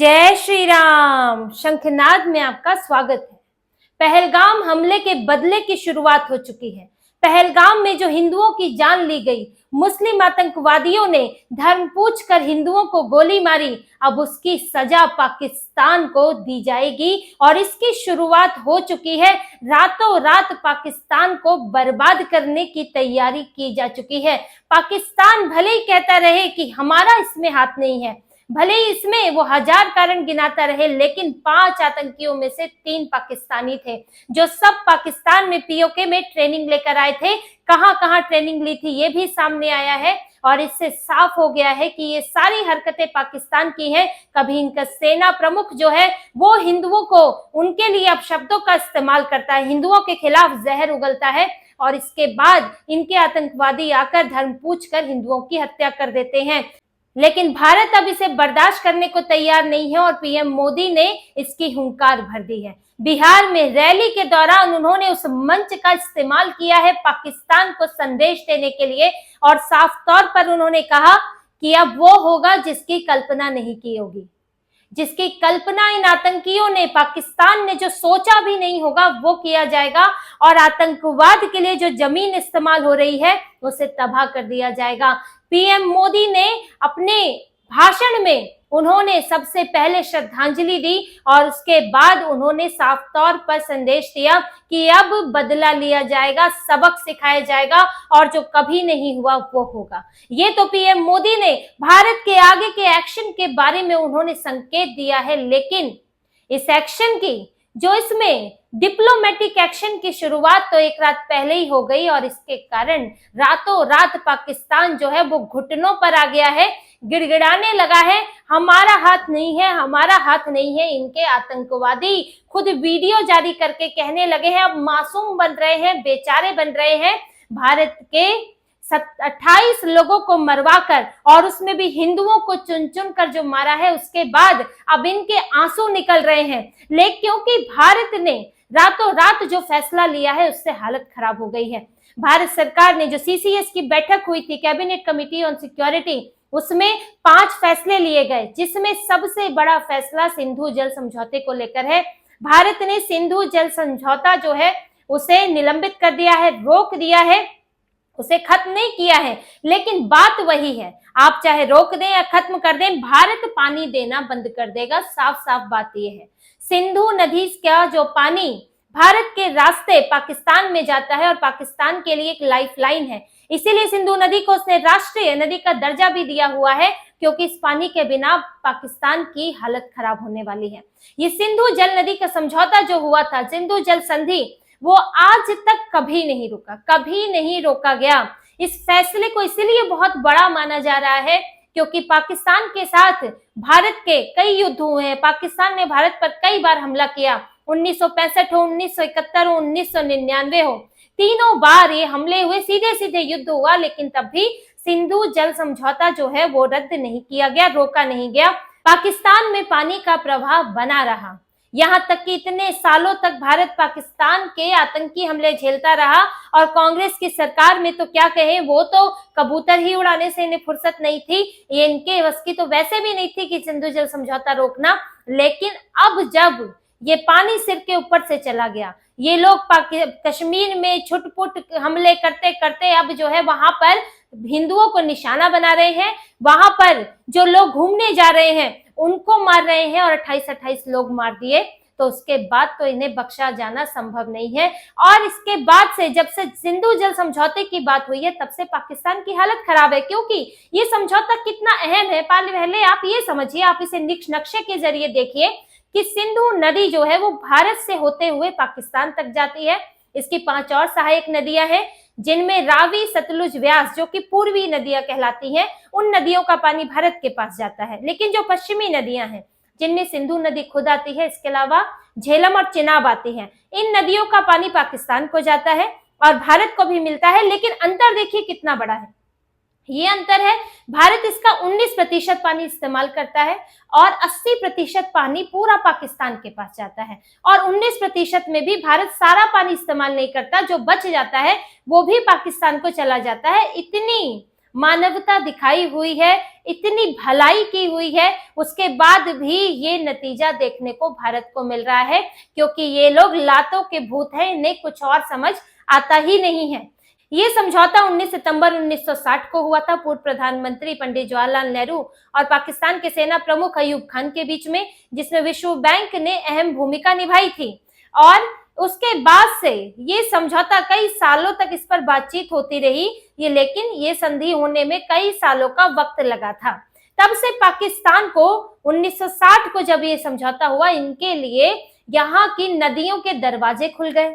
जय श्री राम। शंखनाद में आपका स्वागत है। पहलगाम हमले के बदले की शुरुआत हो चुकी है। पहलगाम में जो हिंदुओं की जान ली गई, मुस्लिम आतंकवादियों ने धर्म पूछकर हिंदुओं को गोली मारी, अब उसकी सजा पाकिस्तान को दी जाएगी और इसकी शुरुआत हो चुकी है। रातों रात पाकिस्तान को बर्बाद करने की तैयारी की जा चुकी है। पाकिस्तान भले ही कहता रहे कि हमारा इसमें हाथ नहीं है, भले ही इसमें वो हजार कारण गिनाता रहे, लेकिन 5 आतंकियों में से 3 पाकिस्तानी थे, जो सब पाकिस्तान में पीओके में ट्रेनिंग लेकर आए थे। कहां कहां ट्रेनिंग ली थी ये भी सामने आया है और इससे साफ हो गया है कि ये सारी हरकतें पाकिस्तान की हैं। कभी इनका सेना प्रमुख जो है वो हिंदुओं को उनके लिए अपशब्दों का इस्तेमाल करता है, हिंदुओं के खिलाफ जहर उगलता है और इसके बाद इनके आतंकवादी आकर धर्म पूछकर हिंदुओं की हत्या कर देते हैं। लेकिन भारत अब इसे बर्दाश्त करने को तैयार नहीं है और पीएम मोदी ने इसकी हुंकार भर दी है। बिहार में रैली के दौरान उन्होंने उस मंच का इस्तेमाल किया है पाकिस्तान को संदेश देने के लिए और साफ तौर पर उन्होंने कहा कि अब वो होगा जिसकी कल्पना नहीं की होगी, जिसकी कल्पना इन आतंकियों ने, पाकिस्तान ने जो सोचा भी नहीं होगा वो किया जाएगा और आतंकवाद के लिए जो जमीन इस्तेमाल हो रही है उसे तबाह कर दिया जाएगा। पीएम मोदी ने अपने भाषण में उन्होंने सबसे पहले श्रद्धांजलि दी और उसके बाद उन्होंने साफ तौर पर संदेश दिया कि अब बदला लिया जाएगा, सबक सिखाया जाएगा और जो कभी नहीं हुआ वो होगा। ये तो पीएम मोदी ने भारत के आगे के एक्शन के बारे में उन्होंने संकेत दिया है, लेकिन इस एक्शन की, जो इसमें डिप्लोमेटिक एक्शन की शुरुआत तो एक रात पहले ही हो गई और इसके कारण रातों रात पाकिस्तान जो है वो घुटनों पर आ गया है, गिड़गिड़ाने लगा है, हमारा हाथ नहीं है, हमारा हाथ नहीं है। इनके आतंकवादी खुद वीडियो जारी करके कहने लगे हैं, अब मासूम बन रहे हैं, बेचारे बन रहे हैं। भारत के 28 लोगों को मरवाकर और उसमें भी हिंदुओं को चुन चुन कर जो मारा है, उसके बाद अब इनके आंसू निकल रहे हैं। लेकिन क्योंकि भारत ने रातों रात जो फैसला लिया है उससे हालत खराब हो गई है। भारत सरकार ने जो सीसीएस की बैठक हुई थी, कैबिनेट कमेटी ऑन सिक्योरिटी, उसमें 5 फैसले लिए गए, जिसमें सबसे बड़ा फैसला सिंधु जल समझौते को लेकर है। भारत ने सिंधु जल समझौता जो है उसे निलंबित कर दिया है, रोक दिया है, उसे खत्म नहीं किया है। लेकिन बात वही है, आप चाहे रोक दें या खत्म कर दें, भारत पानी देना बंद कर देगा। साफ साफ बात यह है। सिंधु नदी का जो पानी भारत के रास्ते पाकिस्तान में जाता है और पाकिस्तान के लिए एक लाइफलाइन है, इसीलिए सिंधु नदी को उसने राष्ट्रीय नदी का दर्जा भी दिया हुआ है, क्योंकि इस पानी के बिना पाकिस्तान की हालत खराब होने वाली है। ये सिंधु जल नदी का समझौता जो हुआ था, सिंधु जल संधि, वो आज तक कभी नहीं रुका, कभी नहीं रोका गया। इस फैसले को इसीलिए बहुत बड़ा माना जा रहा है क्योंकि पाकिस्तान के साथ भारत के कई युद्ध हुए हैं। पाकिस्तान ने भारत पर कई बार हमला किया, 1965 हो, 1971 हो, 1999 हो, तीनों बार ये हमले हुए, सीधे सीधे युद्ध हुआ, लेकिन तब भी सिंधु जल समझौता जो है वो रद्द नहीं किया गया, रोका नहीं गया। पाकिस्तान में पानी का प्रवाह बना रहा, यहां तक कि इतने सालों तक भारत पाकिस्तान के आतंकी हमले झेलता रहा और कांग्रेस की सरकार में तो क्या कहें, वो तो कबूतर ही उड़ाने से इन्हें फुर्सत नहीं थी, ये इनके बस की तो वैसे भी नहीं थी कि सिंधु जल समझौता रोकना। लेकिन अब जब ये पानी सिर के ऊपर से चला गया, ये लोग कश्मीर में छुटपुट हमले करते करते अब जो है वहां पर हिंदुओं को निशाना बना रहे हैं, वहां पर जो लोग घूमने जा रहे हैं उनको मार रहे हैं और 28 लोग मार दिए, तो उसके बाद तो इन्हें बख्शा जाना संभव नहीं है। और इसके बाद से, जब से सिंधु जल समझौते की बात हुई है, तब से पाकिस्तान की हालत खराब है, क्योंकि ये समझौता कितना अहम है। पहले आप ये समझिए, आप इसे नक्शे के जरिए देखिए कि सिंधु नदी जो है वो भारत से होते हुए पाकिस्तान तक जाती है। इसकी 5 और सहायक नदियां हैं, जिनमें रावी, सतलुज, व्यास, जो कि पूर्वी नदियां कहलाती हैं, उन नदियों का पानी भारत के पास जाता है। लेकिन जो पश्चिमी नदियां हैं, जिनमें सिंधु नदी खुद आती है, इसके अलावा झेलम और चिनाब आती हैं, इन नदियों का पानी पाकिस्तान को जाता है और भारत को भी मिलता है। लेकिन अंतर देखिए कितना बड़ा है, ये अंतर है, भारत इसका 19% पानी इस्तेमाल करता है और 80% पानी पूरा पाकिस्तान के पास जाता है। और 19% में भी भारत सारा पानी इस्तेमाल नहीं करता, जो बच जाता है वो भी पाकिस्तान को चला जाता है। इतनी मानवता दिखाई हुई है, इतनी भलाई की हुई है, उसके बाद भी ये नतीजा देखने को भारत को मिल रहा है, क्योंकि ये लोग लातों के भूत हैं, इन्हें कुछ और समझ आता ही नहीं है। ये समझौता 19 सितंबर 1960 को हुआ था पूर्व प्रधानमंत्री पंडित जवाहरलाल नेहरू और पाकिस्तान के सेना प्रमुख अयूब खान के बीच में, जिसमें विश्व बैंक ने अहम भूमिका निभाई थी। और उसके बाद से ये समझौता कई सालों तक इस पर बातचीत होती रही, लेकिन ये संधि होने में कई सालों का वक्त लगा था। तब से पाकिस्तान को 1960 को जब ये समझौता हुआ, इनके लिए यहाँ की नदियों के दरवाजे खुल गए,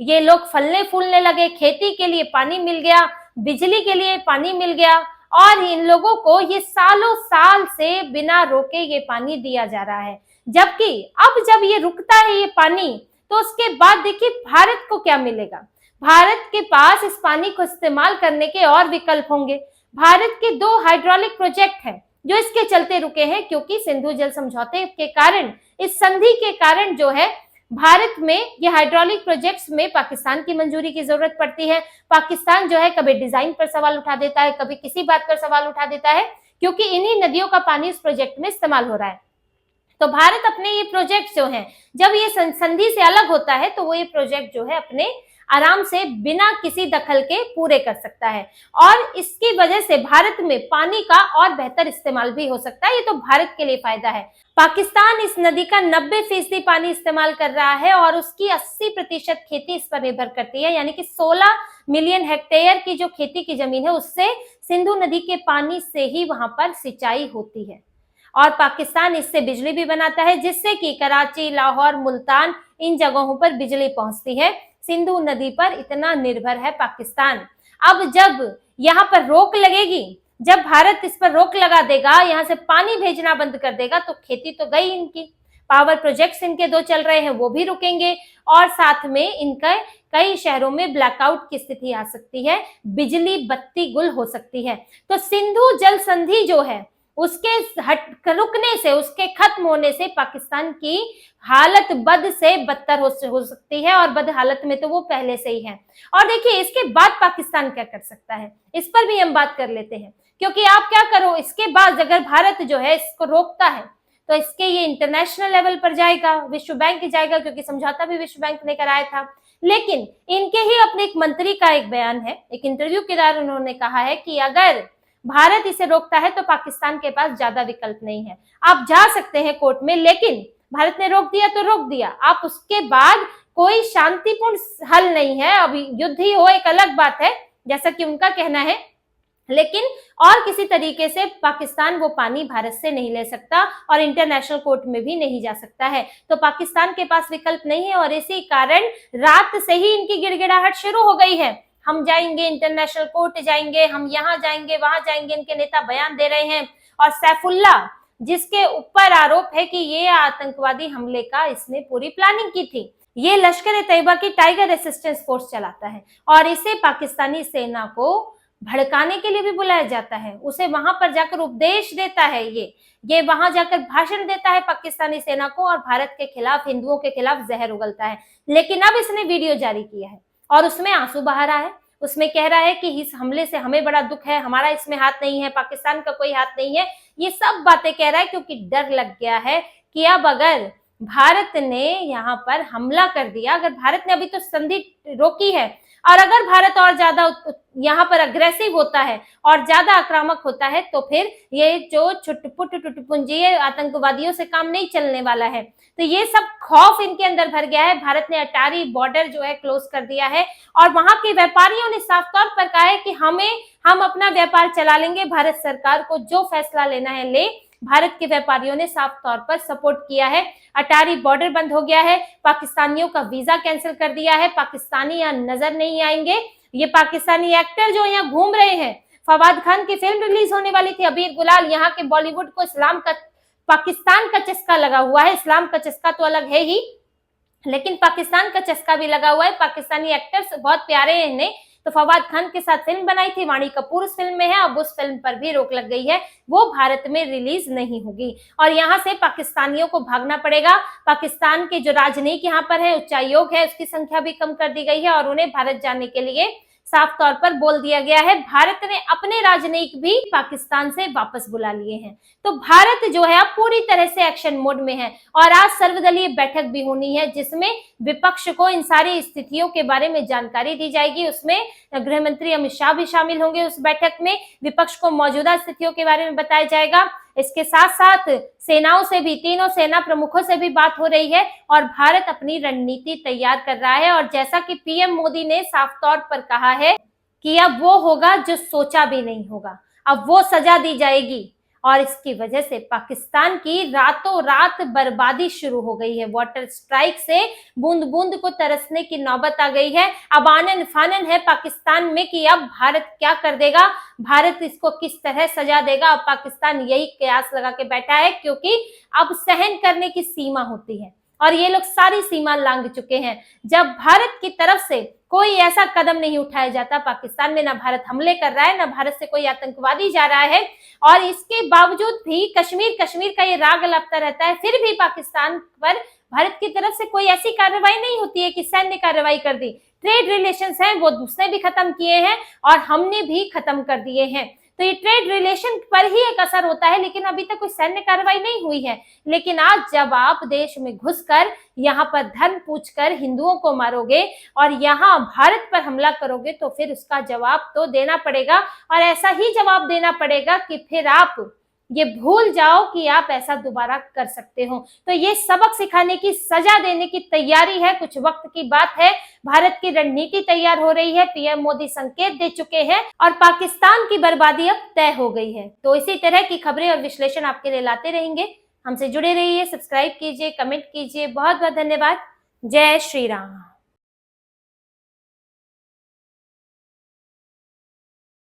ये लोग फलने फूलने लगे, खेती के लिए पानी मिल गया, बिजली के लिए पानी मिल गया, और इन लोगों को ये सालों साल से बिना रोके ये पानी दिया जा रहा है। जबकि अब जब ये रुकता है ये पानी, तो उसके बाद देखिए भारत को क्या मिलेगा। भारत के पास इस पानी को इस्तेमाल करने के और विकल्प होंगे। भारत के 2 हाइड्रोलिक प्रोजेक्ट हैं जो इसके चलते रुके हैं, क्योंकि सिंधु जल समझौते के कारण, इस संधि के कारण जो है भारत में ये हाइड्रोलिक प्रोजेक्ट्स में पाकिस्तान की मंजूरी की जरूरत पड़ती है। पाकिस्तान जो है कभी डिजाइन पर सवाल उठा देता है, कभी किसी बात पर सवाल उठा देता है, क्योंकि इन्हीं नदियों का पानी इस प्रोजेक्ट में इस्तेमाल हो रहा है। तो भारत अपने ये प्रोजेक्ट जो हैं, जब ये संधि से अलग होता है, तो वो ये प्रोजेक्ट जो है अपने आराम से बिना किसी दखल के पूरे कर सकता है, और इसकी वजह से भारत में पानी का और बेहतर इस्तेमाल भी हो सकता है। ये तो भारत के लिए फायदा है। पाकिस्तान इस नदी का 90% पानी इस्तेमाल कर रहा है और उसकी 80% खेती इस पर निर्भर करती है, यानी कि 16 मिलियन हेक्टेयर की जो खेती की जमीन है, उससे सिंधु नदी के पानी से ही वहां पर सिंचाई होती है। और पाकिस्तान इससे बिजली भी बनाता है, जिससे कि कराची, लाहौर, मुल्तान, इन जगहों पर बिजली पहुंचती है। सिंधु नदी पर इतना निर्भर है पाकिस्तान। अब जब यहाँ पर रोक लगेगी, जब भारत इस पर रोक लगा देगा, यहाँ से पानी भेजना बंद कर देगा, तो खेती तो गई इनकी। पावर प्रोजेक्ट्स इनके 2 चल रहे हैं, वो भी रुकेंगे, और साथ में इनका कई शहरों में ब्लैकआउट की स्थिति आ सकती है, बिजली बत्ती गुल हो सकती है। तो सिंधु जल संधि जो है, उसके रुकने से, उसके खत्म होने से पाकिस्तान की हालत बद से बदतर हो सकती है, और बद हालत में तो वो पहले से ही है। और देखिए इसके बाद पाकिस्तान क्या कर सकता है, इस पर भी हम बात कर लेते हैं। क्योंकि आप क्या करो, इसके बाद अगर भारत जो है इसको रोकता है, तो इसके ये इंटरनेशनल लेवल पर जाएगा, विश्व बैंक जाएगा, क्योंकि समझौता भी विश्व बैंक ने कराया था। लेकिन इनके ही अपने एक मंत्री का एक बयान है, एक इंटरव्यू के दौरान उन्होंने कहा है कि अगर भारत इसे रोकता है तो पाकिस्तान के पास ज्यादा विकल्प नहीं है। आप जा सकते हैं कोर्ट में, लेकिन भारत ने रोक दिया तो रोक दिया, आप उसके बाद कोई शांतिपूर्ण हल नहीं है। अभी युद्ध ही हो एक अलग बात है, जैसा कि उनका कहना है, लेकिन और किसी तरीके से पाकिस्तान वो पानी भारत से नहीं ले सकता और इंटरनेशनल कोर्ट में भी नहीं जा सकता है। तो पाकिस्तान के पास विकल्प नहीं है, और इसी कारण रात से ही इनकी गिड़गिड़ाहट शुरू हो गई है। हम जाएंगे, इंटरनेशनल कोर्ट जाएंगे, हम यहाँ जाएंगे, वहां जाएंगे, इनके नेता बयान दे रहे हैं। और सैफुल्ला, जिसके ऊपर आरोप है कि ये आतंकवादी हमले का इसने पूरी प्लानिंग की थी, ये लश्कर तैयबा की टाइगर रेसिस्टेंस फोर्स चलाता है, और इसे पाकिस्तानी सेना को भड़काने के लिए भी बुलाया जाता है। उसे वहां पर जाकर उपदेश देता है, ये वहां जाकर भाषण देता है पाकिस्तानी सेना को, और भारत के खिलाफ, हिंदुओं के खिलाफ जहर उगलता है। लेकिन अब इसने वीडियो जारी किया है और उसमें आंसू बहा रहा है। उसमें कह रहा है कि इस हमले से हमें बड़ा दुख है, हमारा इसमें हाथ नहीं है, पाकिस्तान का कोई हाथ नहीं है। ये सब बातें कह रहा है क्योंकि डर लग गया है कि अब अगर भारत ने यहाँ पर हमला कर दिया, अगर भारत ने अभी तो संधि रोकी है, और अगर भारत और ज्यादा यहाँ पर अग्रेसिव होता है और ज्यादा आक्रामक होता है, तो फिर ये जो छुटपुट टुटपुंजी आतंकवादियों से काम नहीं चलने वाला है। तो ये सब खौफ इनके अंदर भर गया है। भारत ने अटारी बॉर्डर जो है क्लोज कर दिया है, और वहां के व्यापारियों ने साफ तौर पर कहा है कि हम अपना व्यापार चला लेंगे, भारत सरकार को जो फैसला लेना है ले। भारत के व्यापारियों ने साफ तौर पर सपोर्ट किया है। अटारी बॉर्डर बंद हो गया है, पाकिस्तानियों का वीजा कैंसिल कर दिया है, पाकिस्तानी यहाँ नजर नहीं आएंगे। ये पाकिस्तानी एक्टर जो यहाँ घूम रहे हैं, फवाद खान की फिल्म रिलीज होने वाली थी अबीर गुलाल, यहाँ के बॉलीवुड को पाकिस्तान का चस्का लगा हुआ है। इस्लाम का चस्का तो अलग है ही, लेकिन पाकिस्तान का चस्का भी लगा हुआ है। पाकिस्तानी एक्टर्स बहुत प्यारे हैं इन्हें। तो फवाद खान के साथ फिल्म बनाई थी, वाणी कपूर उस फिल्म में है, अब उस फिल्म पर भी रोक लग गई है, वो भारत में रिलीज नहीं होगी, और यहाँ से पाकिस्तानियों को भागना पड़ेगा। पाकिस्तान के जो राजनयिक यहाँ पर है, उच्चायोग है, उसकी संख्या भी कम कर दी गई है, और उन्हें भारत जाने के लिए साफ तौर पर बोल दिया गया है। भारत ने अपने राजनयिक भी पाकिस्तान से वापस बुला लिए हैं। तो भारत जो है अब पूरी तरह से एक्शन मोड में है और आज सर्वदलीय बैठक भी होनी है जिसमें विपक्ष को इन सारी स्थितियों के बारे में जानकारी दी जाएगी। उसमें गृह मंत्री अमित शाह भी शामिल होंगे। उस बैठक में विपक्ष को मौजूदा स्थितियों के बारे में बताया जाएगा। इसके साथ साथ सेनाओं से भी, तीनों सेना प्रमुखों से भी बात हो रही है और भारत अपनी रणनीति तैयार कर रहा है। और जैसा कि पीएम मोदी ने साफ तौर पर कहा है कि अब वो होगा जो सोचा भी नहीं होगा, अब वो सजा दी जाएगी। और इसकी वजह से पाकिस्तान की रातों रात बर्बादी शुरू हो गई है। वाटर स्ट्राइक से बूंद बूंद को तरसने की नौबत आ गई है। अब आनन फानन है पाकिस्तान में कि अब भारत क्या कर देगा, भारत इसको किस तरह सजा देगा। अब पाकिस्तान यही कयास लगा के बैठा है क्योंकि अब सहन करने की सीमा होती है और ये लोग सारी सीमा लांघ चुके हैं। जब भारत की तरफ से कोई ऐसा कदम नहीं उठाया जाता पाकिस्तान में, ना भारत हमले कर रहा है, ना भारत से कोई आतंकवादी जा रहा है, और इसके बावजूद भी कश्मीर का ये राग लपता रहता है, फिर भी पाकिस्तान पर भारत की तरफ से कोई ऐसी कार्रवाई नहीं होती है कि सैन्य कार्रवाई कर दी। ट्रेड रिलेशंस हैं वो दूसरे भी खत्म किए हैं और हमने भी खत्म कर दिए हैं। तो ये ट्रेड रिलेशन पर ही एक असर होता है, लेकिन अभी तक कोई सैन्य कार्रवाई नहीं हुई है। लेकिन आज जब आप देश में घुसकर यहाँ पर धर्म पूछकर हिंदुओं को मारोगे और यहाँ भारत पर हमला करोगे तो फिर उसका जवाब तो देना पड़ेगा। और ऐसा ही जवाब देना पड़ेगा कि फिर आप ये भूल जाओ कि आप ऐसा दोबारा कर सकते हो। तो ये सबक सिखाने की, सजा देने की तैयारी है, कुछ वक्त की बात है। भारत की रणनीति तैयार हो रही है, पीएम मोदी संकेत दे चुके हैं और पाकिस्तान की बर्बादी अब तय हो गई है। तो इसी तरह की खबरें और विश्लेषण आपके लिए लाते रहेंगे। हमसे जुड़े रहिए, सब्सक्राइब कीजिए, कमेंट कीजिए। बहुत बहुत धन्यवाद। जय श्री राम।